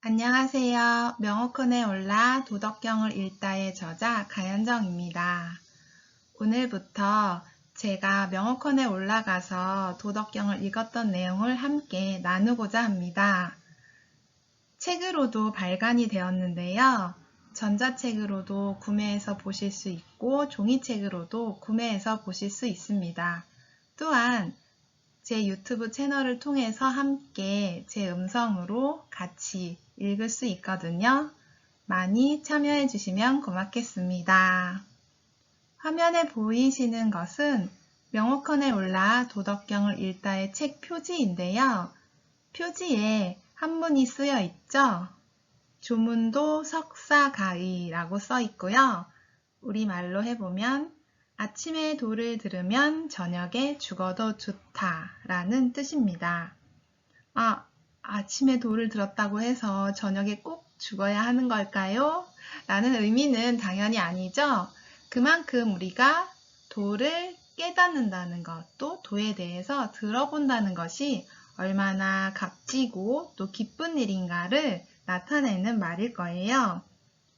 안녕하세요. 명호콘에 올라 도덕경을 읽다의 저자 가연정입니다. 오늘부터 제가 명호콘에 올라가서 도덕경을 읽었던 내용을 함께 나누고자 합니다. 책으로도 발간이 되었는데요. 전자책으로도 구매해서 보실 수 있고 종이책으로도 구매해서 보실 수 있습니다. 또한 제 유튜브 채널을 통해서 함께 제 음성으로 같이 읽을 수 있거든요. 많이 참여해 주시면 고맙겠습니다. 화면에 보이시는 것은 명호콘에 올라 도덕경을 읽다의 책 표지인데요. 표지에 한문이 쓰여 있죠. 조문도 석사가의라고 써 있고요. 우리말로 해보면 아침에 도를 들으면 저녁에 죽어도 좋다라는 뜻입니다. 아침에 도를 들었다고 해서 저녁에 꼭 죽어야 하는 걸까요? 라는 의미는 당연히 아니죠. 그만큼 우리가 도를 깨닫는다는 것, 또 도에 대해서 들어본다는 것이 얼마나 값지고 또 기쁜 일인가를 나타내는 말일 거예요.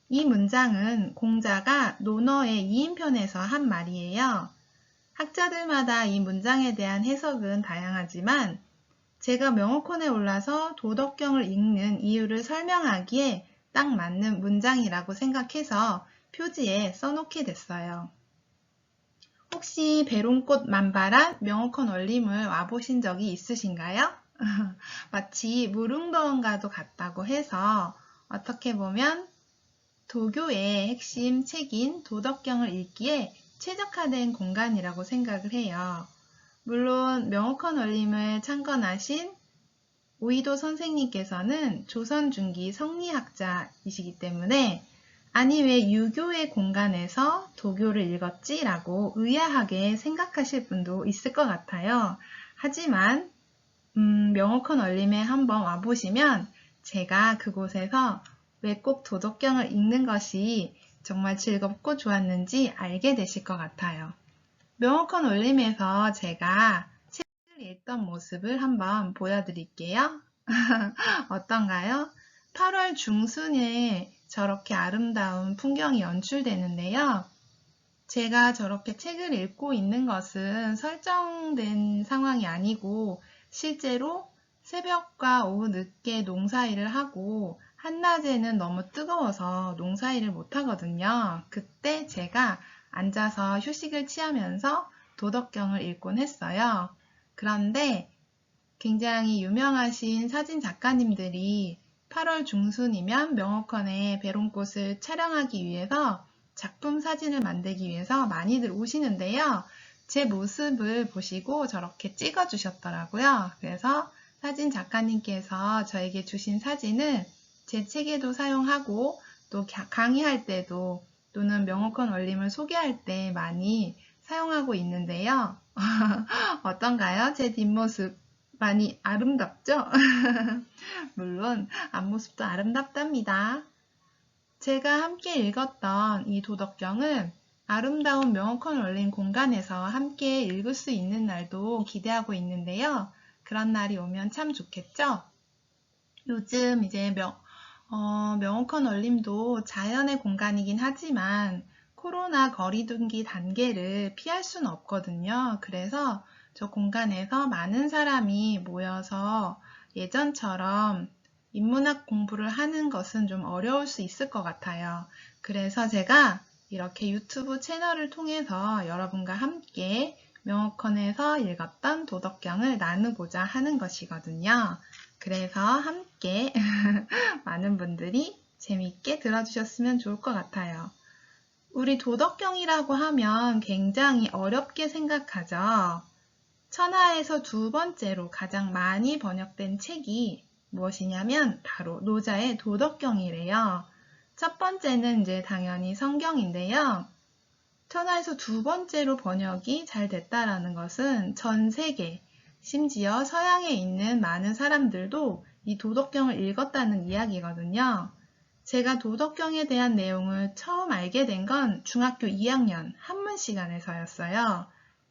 이 문장은 공자가 논어의 2인편에서 한 말이에요. 학자들마다 이 문장에 대한 해석은 다양하지만 제가 명호콘에 올라서 도덕경을 읽는 이유를 설명하기에 딱 맞는 문장이라고 생각해서 표지에 써놓게 됐어요. 혹시 배롱꽃 만발한 명호콘 원림을 와보신 적이 있으신가요? 마치 무릉도원과도 같다고 해서 어떻게 보면 도교의 핵심 책인 도덕경을 읽기에 최적화된 공간이라고 생각을 해요. 물론 명호콘 원림을 창건하신 오이도 선생님께서는 조선 중기 성리학자이시기 때문에 아니 왜 유교의 공간에서 도교를 읽었지? 라고 의아하게 생각하실 분도 있을 것 같아요. 하지만 명호콘 원림에 한번 와보시면 제가 그곳에서 왜 꼭 도덕경을 읽는 것이 정말 즐겁고 좋았는지 알게 되실 것 같아요. 명호콘 원림에서 제가 책을 읽던 모습을 한번 보여드릴게요. 어떤가요? 8월 중순에 저렇게 아름다운 풍경이 연출되는데요. 제가 저렇게 책을 읽고 있는 것은 설정된 상황이 아니고 실제로 새벽과 오후 늦게 농사일을 하고 한낮에는 너무 뜨거워서 농사일을 못하거든요. 그때 제가 앉아서 휴식을 취하면서 도덕경을 읽곤 했어요. 그런데 굉장히 유명하신 사진 작가님들이 8월 중순이면 명호콘에 배롱꽃을 촬영하기 위해서 작품 사진을 만들기 위해서 많이들 오시는데요. 제 모습을 보시고 저렇게 찍어주셨더라고요. 그래서 사진 작가님께서 저에게 주신 사진을 제 책에도 사용하고 또 강의할 때도 또는 명호콘 원림을 소개할 때 많이 사용하고 있는데요. 어떤가요? 제 뒷모습 많이 아름답죠? 물론 앞모습도 아름답답니다. 제가 함께 읽었던 이 도덕경은 아름다운 명호콘 원림 공간에서 함께 읽을 수 있는 날도 기대하고 있는데요. 그런 날이 오면 참 좋겠죠? 요즘 이제 명호콘 원림도 자연의 공간이긴 하지만 코로나 거리두기 단계를 피할 수는 없거든요. 그래서 저 공간에서 많은 사람이 모여서 예전처럼 인문학 공부를 하는 것은 좀 어려울 수 있을 것 같아요. 그래서 제가 이렇게 유튜브 채널을 통해서 여러분과 함께 명호콘에서 읽었던 도덕경을 나누고자 하는 것이거든요. 그래서 함께 많은 분들이 재미있게 들어주셨으면 좋을 것 같아요. 우리 도덕경이라고 하면 굉장히 어렵게 생각하죠. 천하에서 두 번째로 가장 많이 번역된 책이 무엇이냐면 바로 노자의 도덕경이래요. 첫 번째는 이제 당연히 성경인데요. 천하에서 두 번째로 번역이 잘 됐다라는 것은 전 세계, 심지어 서양에 있는 많은 사람들도 이 도덕경을 읽었다는 이야기거든요. 제가 도덕경에 대한 내용을 처음 알게 된 건 중학교 2학년 한문 시간에서였어요.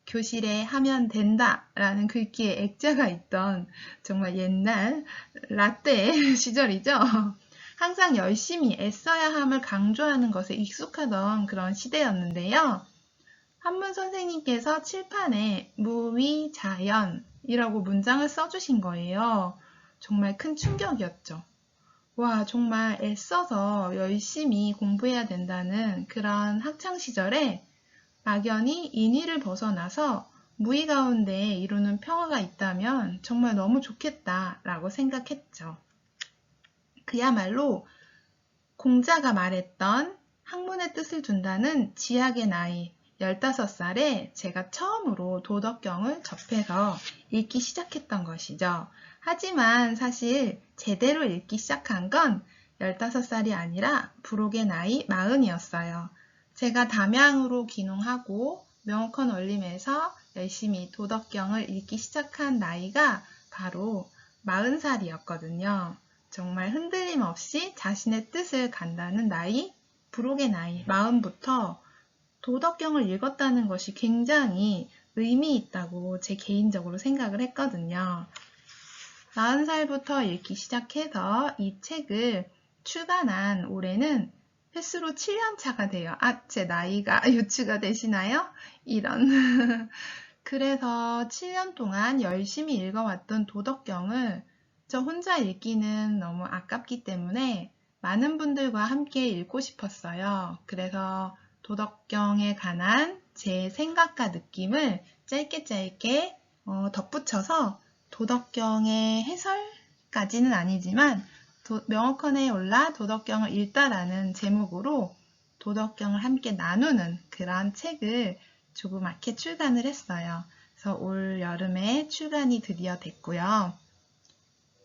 교실에 하면 된다 라는 글귀에 액자가 있던 정말 옛날 라떼 시절이죠. 항상 열심히 애써야 함을 강조하는 것에 익숙하던 그런 시대였는데요. 한문 선생님께서 칠판에 무위자연이라고 문장을 써주신 거예요. 정말 큰 충격이었죠. 와, 정말 애써서 열심히 공부해야 된다는 그런 학창시절에 막연히 인의를 벗어나서 무의 가운데 이루는 평화가 있다면 정말 너무 좋겠다라고 생각했죠. 그야말로 공자가 말했던 학문의 뜻을 둔다는 지학의 나이 15살에 제가 처음으로 도덕경을 접해서 읽기 시작했던 것이죠. 하지만 사실 제대로 읽기 시작한 건 15살이 아니라 불혹의 나이 40이었어요. 제가 담양으로 귀농하고 명호컨 원림에서 열심히 도덕경을 읽기 시작한 나이가 바로 40살이었거든요. 정말 흔들림 없이 자신의 뜻을 간다는 나이, 불혹의 나이, 40부터 도덕경을 읽었다는 것이 굉장히 의미 있다고 제 개인적으로 생각을 했거든요. 40살부터 읽기 시작해서 이 책을 출간한 올해는 횟수로 7년 차가 돼요. 제 나이가 유추가 되시나요? 이런. 그래서 7년 동안 열심히 읽어왔던 도덕경을 저 혼자 읽기는 너무 아깝기 때문에 많은 분들과 함께 읽고 싶었어요. 그래서 도덕경에 관한 제 생각과 느낌을 짧게 덧붙여서 도덕경의 해설까지는 아니지만 명호컨에 올라 도덕경을 읽다라는 제목으로 도덕경을 함께 나누는 그런 책을 조그맣게 출간을 했어요. 그래서 올 여름에 출간이 드디어 됐고요.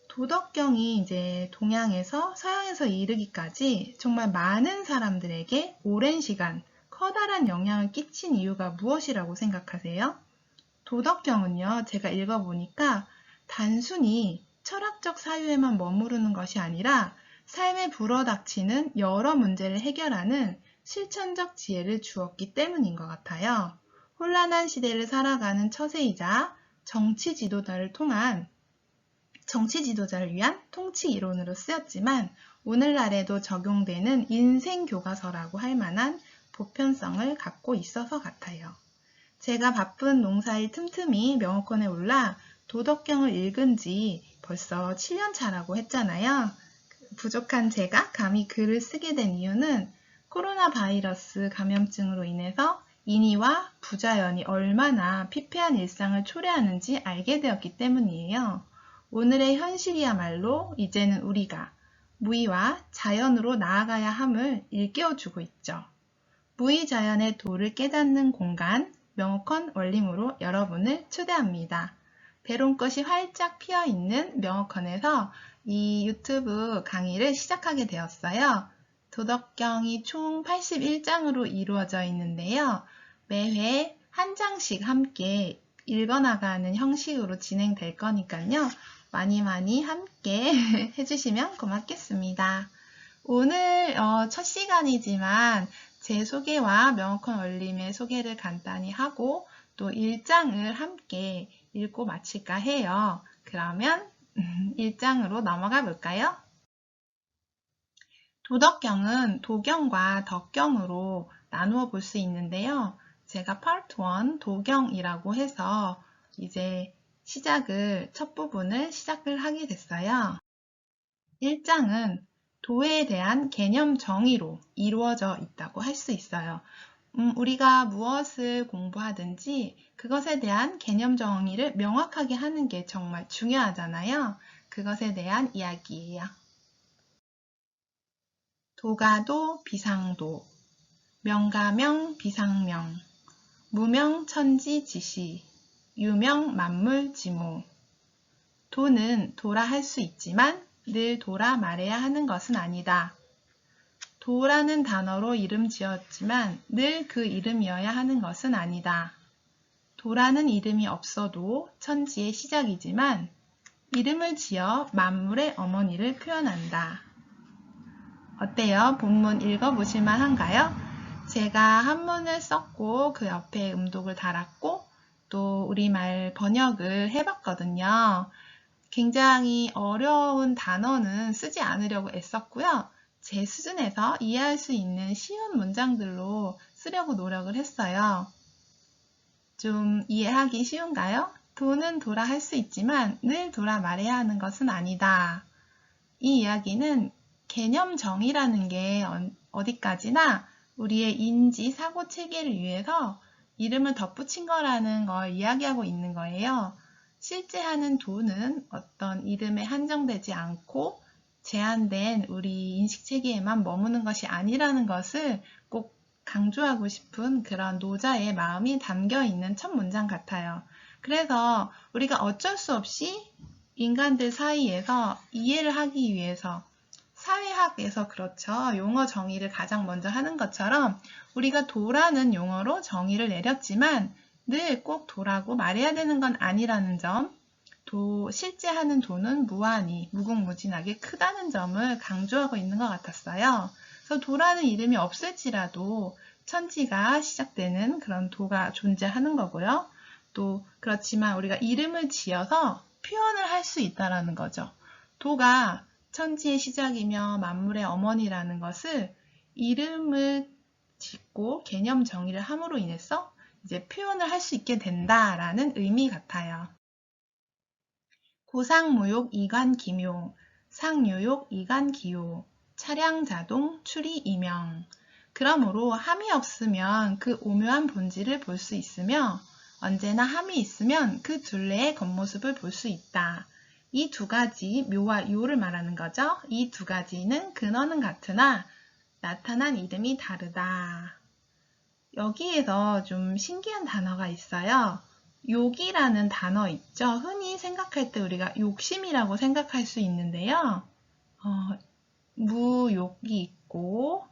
도덕경이 이제 동양에서 서양에서 이르기까지 정말 많은 사람들에게 오랜 시간 커다란 영향을 끼친 이유가 무엇이라고 생각하세요? 도덕경은요, 제가 읽어보니까 단순히 철학적 사유에만 머무르는 것이 아니라 삶에 불어닥치는 여러 문제를 해결하는 실천적 지혜를 주었기 때문인 것 같아요. 혼란한 시대를 살아가는 처세이자 정치 지도자를 위한 통치 이론으로 쓰였지만 오늘날에도 적용되는 인생 교과서라고 할 만한 보편성을 갖고 있어서 같아요. 제가 바쁜 농사일 틈틈이 명호컨에 올라 도덕경을 읽은 지 벌써 7년 차라고 했잖아요. 부족한 제가 감히 글을 쓰게 된 이유는 코로나 바이러스 감염증으로 인해서 인의와 부자연이 얼마나 피폐한 일상을 초래하는지 알게 되었기 때문이에요. 오늘의 현실이야말로 이제는 우리가 무의와 자연으로 나아가야 함을 일깨워주고 있죠. 무의자연의 도를 깨닫는 공간, 명호컨 원림으로 여러분을 초대합니다. 배롱꽃이 활짝 피어있는 명호컨에서 이 유튜브 강의를 시작하게 되었어요. 도덕경이 총 81장으로 이루어져 있는데요. 매회 한 장씩 함께 읽어나가는 형식으로 진행될 거니까요. 많이 함께 해주시면 고맙겠습니다. 오늘 첫 시간이지만 제 소개와 명호컨 원림의 소개를 간단히 하고 또 1장을 함께 읽고 마칠까 해요. 그러면 1장으로 넘어가 볼까요? 도덕경은 도경과 덕경으로 나누어 볼 수 있는데요. 제가 파트 1 도경이라고 해서 이제 첫 부분을 시작을 하게 됐어요. 1장은 도에 대한 개념 정의로 이루어져 있다고 할 수 있어요. 우리가 무엇을 공부하든지 그것에 대한 개념 정의를 명확하게 하는 게 정말 중요하잖아요. 그것에 대한 이야기예요. 도가도 비상도, 명가명 비상명, 무명천지지시, 유명만물지모. 도는 도라 할 수 있지만 늘 도라 말해야 하는 것은 아니다. 도라는 단어로 이름 지었지만 늘 그 이름이어야 하는 것은 아니다. 도라는 이름이 없어도 천지의 시작이지만 이름을 지어 만물의 어머니를 표현한다. 어때요? 본문 읽어보실만 한가요? 제가 한문을 썼고 그 옆에 음독을 달았고 또 우리말 번역을 해봤거든요. 굉장히 어려운 단어는 쓰지 않으려고 애썼고요. 제 수준에서 이해할 수 있는 쉬운 문장들로 쓰려고 노력을 했어요. 좀 이해하기 쉬운가요? 도는 도라 할 수 있지만 늘 도라 말해야 하는 것은 아니다. 이 이야기는 개념 정의라는 게 어디까지나 우리의 인지, 사고 체계를 위해서 이름을 덧붙인 거라는 걸 이야기하고 있는 거예요. 실제 하는 도는 어떤 이름에 한정되지 않고 제한된 우리 인식 체계에만 머무는 것이 아니라는 것을 꼭 강조하고 싶은 그런 노자의 마음이 담겨 있는 첫 문장 같아요. 그래서 우리가 어쩔 수 없이 인간들 사이에서 이해를 하기 위해서 사회학에서 그렇죠. 용어 정의를 가장 먼저 하는 것처럼 우리가 도라는 용어로 정의를 내렸지만 늘 꼭 도라고 말해야 되는 건 아니라는 점, 실제 하는 도는 무한히 무궁무진하게 크다는 점을 강조하고 있는 것 같았어요. 그래서 도라는 이름이 없을지라도 천지가 시작되는 그런 도가 존재하는 거고요. 또 그렇지만 우리가 이름을 지어서 표현을 할 수 있다는 거죠. 도가 천지의 시작이며 만물의 어머니라는 것을 이름을 짓고 개념 정의를 함으로 인해서 이제 표현을 할 수 있게 된다라는 의미 같아요. 고상무욕 이관기묘, 상유욕 이관기요, 차량자동 추리이명. 그러므로 함이 없으면 그 오묘한 본질을 볼 수 있으며 언제나 함이 있으면 그 둘레의 겉모습을 볼 수 있다. 이 두 가지, 묘와 요를 말하는 거죠. 이 두 가지는 근원은 같으나 나타난 이름이 다르다. 여기에서 좀 신기한 단어가 있어요. 욕이라는 단어 있죠. 흔히 생각할 때 우리가 욕심이라고 생각할 수 있는데요. 무욕이 있고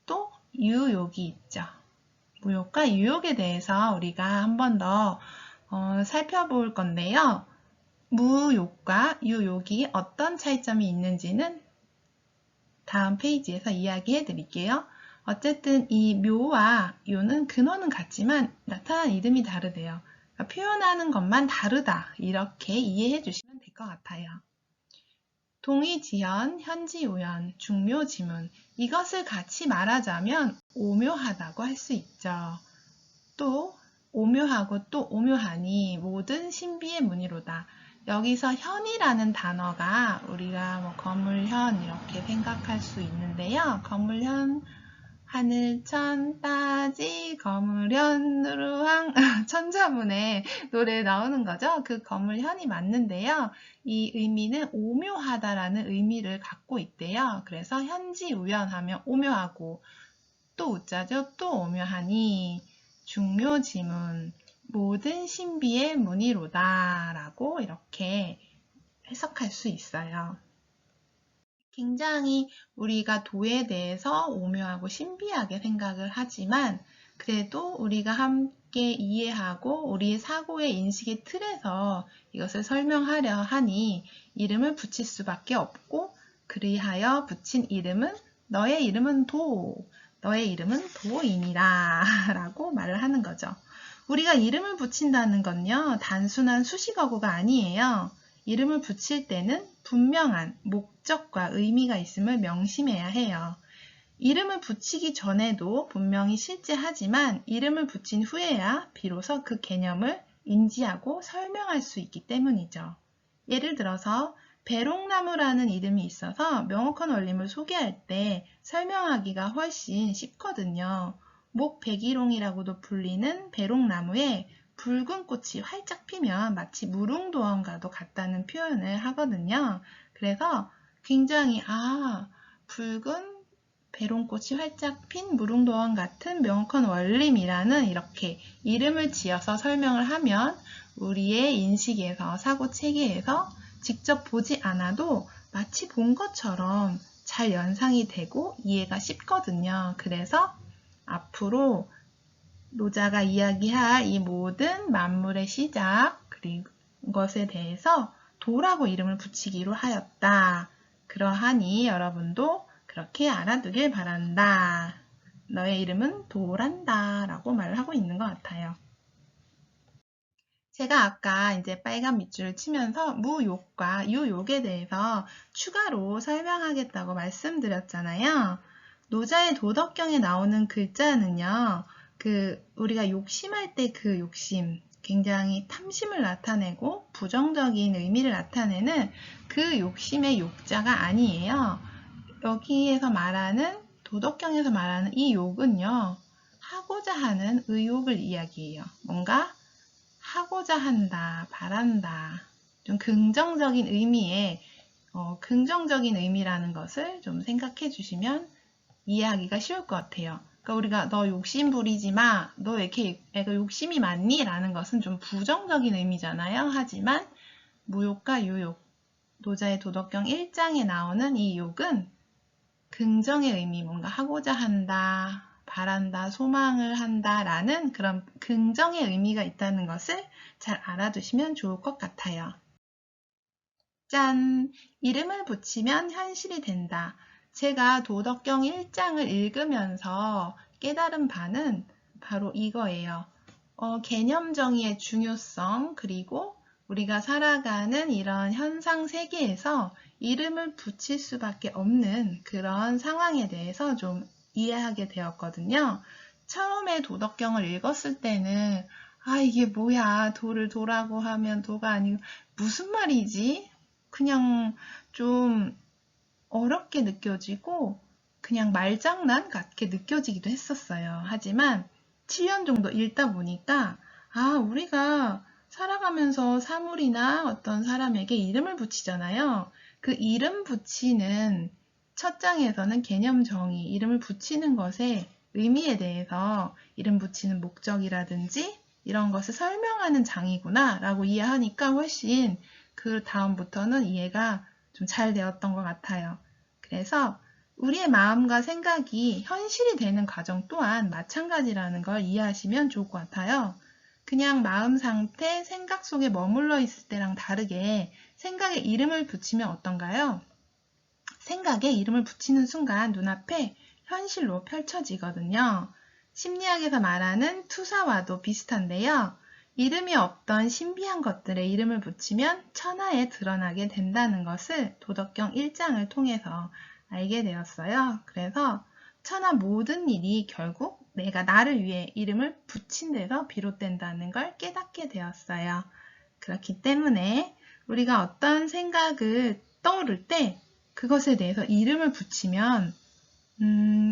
또 유욕이 있죠. 무욕과 유욕에 대해서 우리가 한 번 더 살펴볼 건데요. 무욕과 유욕이 어떤 차이점이 있는지는 다음 페이지에서 이야기해 드릴게요. 어쨌든 이 묘와 요는 근원은 같지만 나타난 이름이 다르대요. 그러니까 표현하는 것만 다르다. 이렇게 이해해 주시면 될 것 같아요. 동의지현, 현지우연, 중묘지문 이것을 같이 말하자면 오묘하다고 할 수 있죠. 또 오묘하고 또 오묘하니 모든 신비의 문이로다. 여기서 현이라는 단어가 우리가 거물현 이렇게 생각할 수 있는데요. 거물현, 하늘천 따지 거물현 누르왕 천자문에 노래에 나오는 거죠. 그 거물현이 맞는데요. 이 의미는 오묘하다라는 의미를 갖고 있대요. 그래서 현지우연하면 오묘하고 또 우자죠. 또 오묘하니 중묘지문 모든 신비의 문이로다 라고 이렇게 해석할 수 있어요. 굉장히 우리가 도에 대해서 오묘하고 신비하게 생각을 하지만 그래도 우리가 함께 이해하고 우리의 사고의 인식의 틀에서 이것을 설명하려 하니 이름을 붙일 수밖에 없고 그리하여 붙인 이름은 너의 이름은 도, 너의 이름은 도이니라 라고 말을 하는 거죠. 우리가 이름을 붙인다는 건요, 단순한 수식어구가 아니에요. 이름을 붙일 때는 분명한 목적과 의미가 있음을 명심해야 해요. 이름을 붙이기 전에도 분명히 실제하지만 이름을 붙인 후에야 비로소 그 개념을 인지하고 설명할 수 있기 때문이죠. 예를 들어서 배롱나무라는 이름이 있어서 명확한 원림을 소개할 때 설명하기가 훨씬 쉽거든요. 목백일홍이라고도 불리는 배롱나무에 붉은 꽃이 활짝 피면 마치 무릉도원과도 같다는 표현을 하거든요. 그래서 굉장히 붉은 배롱꽃이 활짝 핀 무릉도원 같은 명확한 원림이라는 이렇게 이름을 지어서 설명을 하면 우리의 인식에서 사고 체계에서 직접 보지 않아도 마치 본 것처럼 잘 연상이 되고 이해가 쉽거든요. 그래서 앞으로 노자가 이야기할 이 모든 만물의 시작 그리고 것에 대해서 도라고 이름을 붙이기로 하였다. 그러하니 여러분도 그렇게 알아두길 바란다. 너의 이름은 도란다 라고 말을 하고 있는 것 같아요. 제가 아까 이제 빨간 밑줄을 치면서 무욕과 유욕에 대해서 추가로 설명하겠다고 말씀드렸잖아요. 노자의 도덕경에 나오는 글자는요, 우리가 욕심할 때 그 욕심, 굉장히 탐심을 나타내고 부정적인 의미를 나타내는 그 욕심의 욕자가 아니에요. 여기에서 말하는, 도덕경에서 말하는 이 욕은요, 하고자 하는 의욕을 이야기해요. 뭔가 하고자 한다, 바란다. 좀 긍정적인 의미의, 긍정적인 의미라는 것을 좀 생각해 주시면 이해하기가 쉬울 것 같아요. 그러니까 우리가 너 욕심 부리지 마, 너 왜 이렇게 애가 욕심이 많니? 라는 것은 좀 부정적인 의미잖아요. 하지만 무욕과 유욕, 노자의 도덕경 1장에 나오는 이 욕은 긍정의 의미, 뭔가 하고자 한다, 바란다, 소망을 한다 라는 그런 긍정의 의미가 있다는 것을 잘 알아두시면 좋을 것 같아요. 짠! 이름을 붙이면 현실이 된다. 제가 도덕경 1장을 읽으면서 깨달은 바는 바로 이거예요. 개념 정의의 중요성, 그리고 우리가 살아가는 이런 현상 세계에서 이름을 붙일 수밖에 없는 그런 상황에 대해서 좀 이해하게 되었거든요. 처음에 도덕경을 읽었을 때는 이게 뭐야, 도를 도라고 하면 도가 아니고 무슨 말이지? 그냥 좀 어렵게 느껴지고 그냥 말장난 같게 느껴지기도 했었어요. 하지만 7년 정도 읽다 보니까 우리가 살아가면서 사물이나 어떤 사람에게 이름을 붙이잖아요. 그 이름 붙이는 첫 장에서는 개념 정의, 이름을 붙이는 것의 의미에 대해서 이름 붙이는 목적이라든지 이런 것을 설명하는 장이구나 라고 이해하니까 훨씬 그 다음부터는 이해가 좀 잘 되었던 것 같아요. 그래서 우리의 마음과 생각이 현실이 되는 과정 또한 마찬가지라는 걸 이해하시면 좋을 것 같아요. 그냥 마음 상태, 생각 속에 머물러 있을 때랑 다르게 생각에 이름을 붙이면 어떤가요? 생각에 이름을 붙이는 순간 눈앞에 현실로 펼쳐지거든요. 심리학에서 말하는 투사와도 비슷한데요. 이름이 없던 신비한 것들에 이름을 붙이면 천하에 드러나게 된다는 것을 도덕경 1장을 통해서 알게 되었어요. 그래서 천하 모든 일이 결국 내가 나를 위해 이름을 붙인 데서 비롯된다는 걸 깨닫게 되었어요. 그렇기 때문에 우리가 어떤 생각을 떠오를 때 그것에 대해서 이름을 붙이면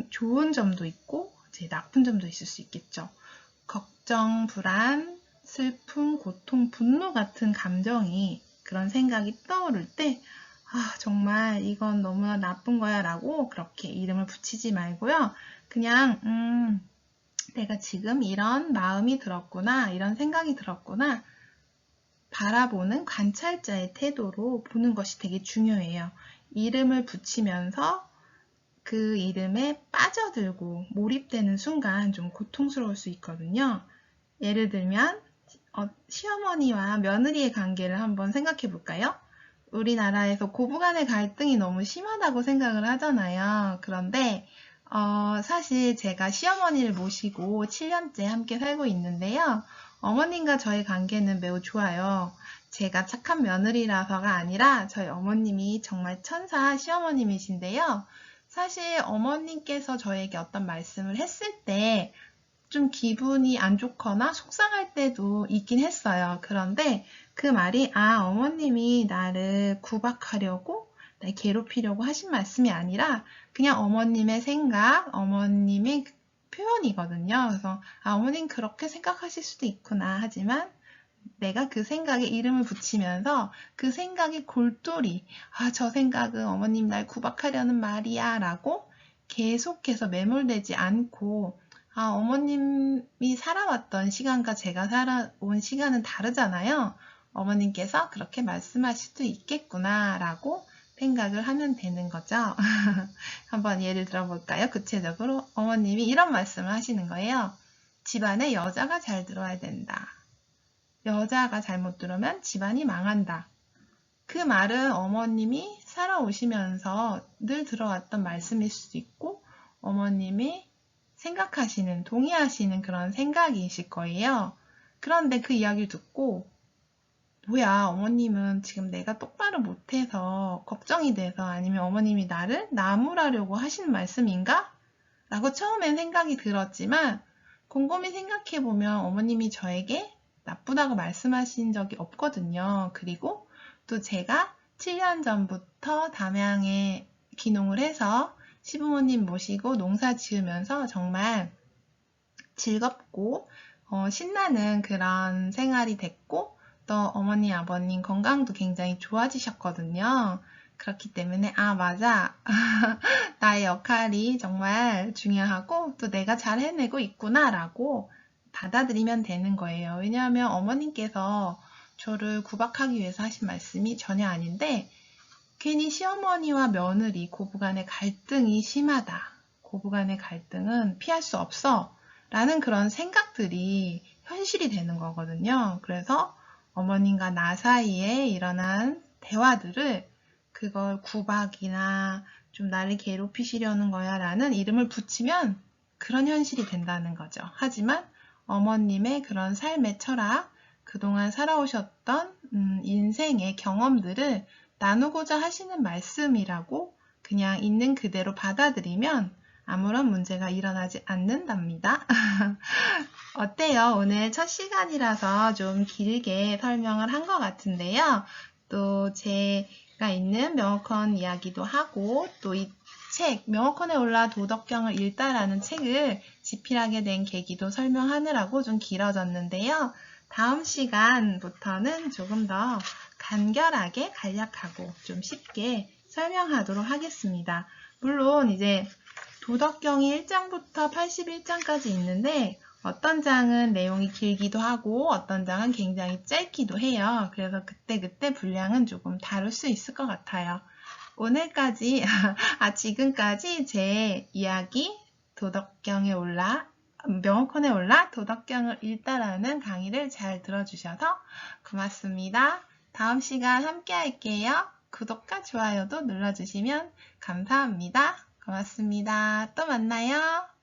좋은 점도 있고 이제 나쁜 점도 있을 수 있겠죠. 걱정, 불안, 슬픔, 고통, 분노 같은 감정이 그런 생각이 떠오를 때 정말 이건 너무나 나쁜 거야 라고 그렇게 이름을 붙이지 말고요. 그냥 내가 지금 이런 마음이 들었구나, 이런 생각이 들었구나 바라보는 관찰자의 태도로 보는 것이 되게 중요해요. 이름을 붙이면서 그 이름에 빠져들고 몰입되는 순간 좀 고통스러울 수 있거든요. 예를 들면 시어머니와 며느리의 관계를 한번 생각해 볼까요? 우리나라에서 고부간의 갈등이 너무 심하다고 생각을 하잖아요. 그런데 사실 제가 시어머니를 모시고 7년째 함께 살고 있는데요. 어머님과 저의 관계는 매우 좋아요. 제가 착한 며느리라서가 아니라 저희 어머님이 정말 천사 시어머님이신데요. 사실 어머님께서 저에게 어떤 말씀을 했을 때 좀 기분이 안 좋거나 속상할 때도 있긴 했어요. 그런데 그 말이 어머님이 나를 구박하려고 날 괴롭히려고 하신 말씀이 아니라 그냥 어머님의 생각, 어머님의 표현이거든요. 그래서 어머님 그렇게 생각하실 수도 있구나. 하지만 내가 그 생각에 이름을 붙이면서 그 생각의 골똘히 저 생각은 어머님 날 구박하려는 말이야 라고 계속해서 매몰되지 않고 어머님이 살아왔던 시간과 제가 살아온 시간은 다르잖아요. 어머님께서 그렇게 말씀하실 수도 있겠구나 라고 생각을 하면 되는 거죠. 한번 예를 들어볼까요? 구체적으로 어머님이 이런 말씀을 하시는 거예요. 집안에 여자가 잘 들어야 된다. 여자가 잘못 들으면 집안이 망한다. 그 말은 어머님이 살아오시면서 늘 들어왔던 말씀일 수도 있고 어머님이 생각하시는, 동의하시는 그런 생각이실 거예요. 그런데 그 이야기를 듣고 뭐야, 어머님은 지금 내가 똑바로 못해서 걱정이 돼서 아니면 어머님이 나를 나무라려고 하시는 말씀인가? 라고 처음엔 생각이 들었지만 곰곰이 생각해보면 어머님이 저에게 나쁘다고 말씀하신 적이 없거든요. 그리고 또 제가 7년 전부터 담양에 귀농을 해서 시부모님 모시고 농사 지으면서 정말 즐겁고 신나는 그런 생활이 됐고 또 어머니, 아버님 건강도 굉장히 좋아지셨거든요. 그렇기 때문에 아, 맞아. 나의 역할이 정말 중요하고 또 내가 잘 해내고 있구나라고 받아들이면 되는 거예요. 왜냐하면 어머님께서 저를 구박하기 위해서 하신 말씀이 전혀 아닌데 괜히 시어머니와 며느리 고부간의 갈등이 심하다. 고부간의 갈등은 피할 수 없어. 라는 그런 생각들이 현실이 되는 거거든요. 그래서 어머님과 나 사이에 일어난 대화들을 그걸 구박이나 좀 나를 괴롭히시려는 거야 라는 이름을 붙이면 그런 현실이 된다는 거죠. 하지만 어머님의 그런 삶의 철학, 그동안 살아오셨던 인생의 경험들을 나누고자 하시는 말씀이라고 그냥 있는 그대로 받아들이면 아무런 문제가 일어나지 않는답니다. 어때요? 오늘 첫 시간이라서 좀 길게 설명을 한 것 같은데요. 또 제가 있는 명어컨 이야기도 하고 또 이 책, 명어컨에 올라 도덕경을 읽다라는 책을 집필하게 된 계기도 설명하느라고 좀 길어졌는데요. 다음 시간부터는 조금 더 간결하게 간략하고 좀 쉽게 설명하도록 하겠습니다. 물론 이제 도덕경이 1장부터 81장까지 있는데 어떤 장은 내용이 길기도 하고 어떤 장은 굉장히 짧기도 해요. 그래서 그때그때 분량은 조금 다를 수 있을 것 같아요. 오늘까지, 지금까지 제 이야기 도덕경에 올라 명어컨에 올라 도덕경을 읽다라는 강의를 잘 들어주셔서 고맙습니다. 다음 시간 함께 할게요. 구독과 좋아요도 눌러주시면 감사합니다. 고맙습니다. 또 만나요.